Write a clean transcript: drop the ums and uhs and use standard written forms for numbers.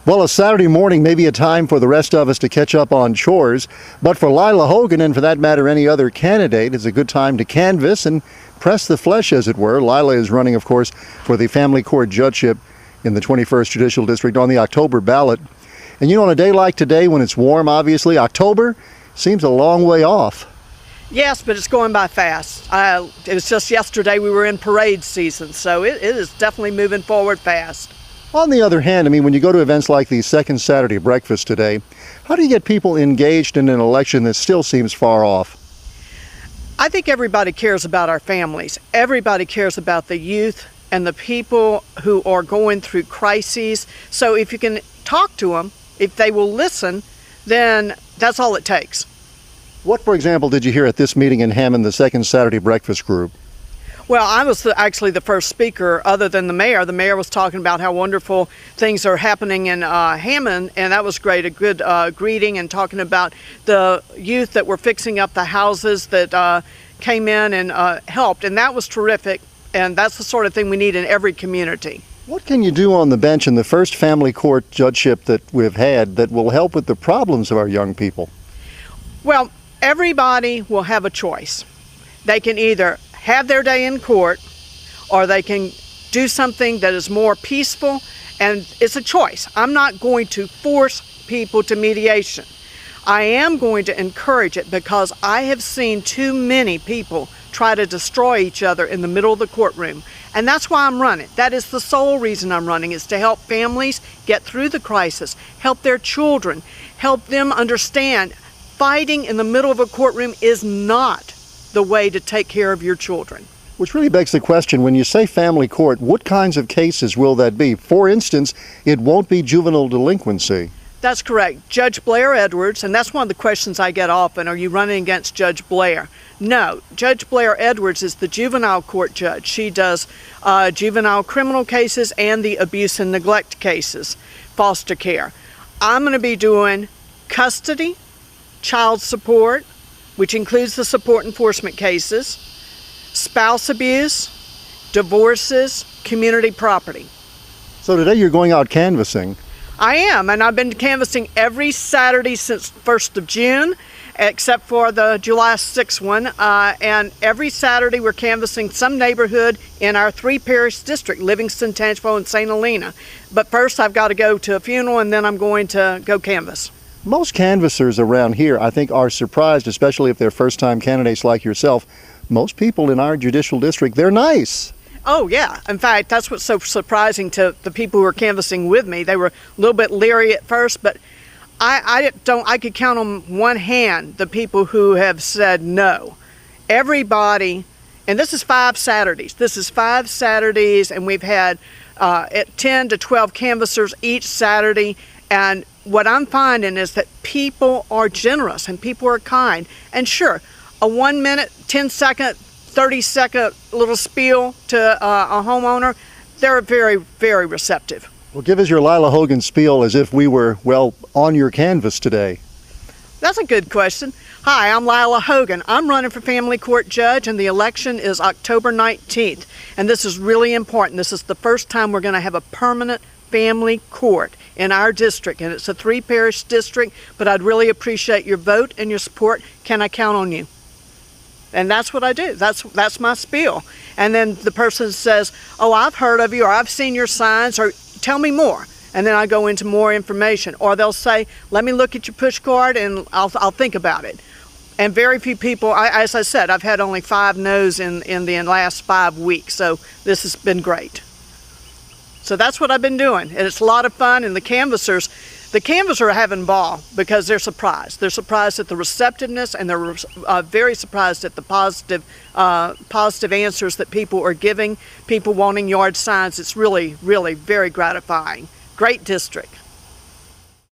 Well, a Saturday morning may be a time for the rest of us to catch up on chores, but for Lila Hogan, and for that matter any other candidate, it's a good time to canvass and press the flesh, as it were. Lila is running, of course, for the family court judgeship in the 21st Judicial District on the October ballot. And on a day like today, when it's warm, obviously, October seems a long way off. Yes, but it's going by fast. It was just yesterday we were in parade season, so it is definitely moving forward fast. On the other hand, when you go to events like the second Saturday breakfast today, how do you get people engaged in an election that still seems far off? I think everybody cares about our families. Everybody cares about the youth and the people who are going through crises. So if you can talk to them, if they will listen, then that's all it takes. What, for example, did you hear at this meeting in Hammond, the second Saturday breakfast group? Well, I was actually the first speaker other than the mayor. The mayor was talking about how wonderful things are happening in Hammond, and that was great, a good greeting, and talking about the youth that were fixing up the houses that came in and helped, and that was terrific, and that's the sort of thing we need in every community. What can you do on the bench in the first family court judgeship that we've had that will help with the problems of our young people? Well, everybody will have a choice. They can either have their day in court, or they can do something that is more peaceful, and it's a choice. I'm not going to force people to mediation. I am going to encourage it because I have seen too many people try to destroy each other in the middle of the courtroom, and that's why I'm running. That is the sole reason I'm running, is to help families get through the crisis, help their children, help them understand fighting in the middle of a courtroom is not the way to take care of your children. Which really begs the question, when you say family court, what kinds of cases will that be? For instance, it won't be juvenile delinquency. That's correct. Judge Blair Edwards, and that's one of the questions I get often, are you running against Judge Blair? No, Judge Blair Edwards is the juvenile court judge. She does juvenile criminal cases and the abuse and neglect cases, foster care. I'm going to be doing custody, child support, which includes the support enforcement cases, spouse abuse, divorces, community property. So today you're going out canvassing. I am, and I've been canvassing every Saturday since 1st of June, except for the July 6th one, and every Saturday we're canvassing some neighborhood in our 3-parish district, Livingston, Tangipahoa, and St. Helena. But first I've got to go to a funeral, and then I'm going to go canvass. Most canvassers around here, I think, are surprised, especially if they're first-time candidates like yourself. Most people in our judicial district, they're nice. Oh, yeah. In fact, that's what's so surprising to the people who are canvassing with me. They were a little bit leery at first, but I could count on one hand the people who have said no. Everybody, and this is 5 Saturdays. This is 5 Saturdays, and we've had 10 to 12 canvassers each Saturday, and what I'm finding is that people are generous and people are kind. And sure, a 1 minute, 10-second, 30-second little spiel to a homeowner, they're very, very receptive. Well, give us your Lila Hoganspiel as if we were, well, on your canvas today. That's a good question. Hi, I'm Lila Hogan. I'm running for family court judge, and the election is October 19th. And this is really important. This is the first time we're going to have a permanent family court in our district, and it's a 3-parish district, but I'd really appreciate your vote and your support. Can I count on you? And that's what I do. That's my spiel. And then the person says, oh, I've heard of you, or I've seen your signs, or tell me more. And then I go into more information. Or they'll say, let me look at your push card and I'll think about it. And very few people, as I said, I've had only 5 no's in the last 5 weeks, so this has been great. So that's what I've been doing, and it's a lot of fun. And the canvassers are having a ball because they're surprised. They're surprised at the receptiveness, and they're very surprised at the positive answers that people are giving, people wanting yard signs. It's really, really very gratifying. Great district.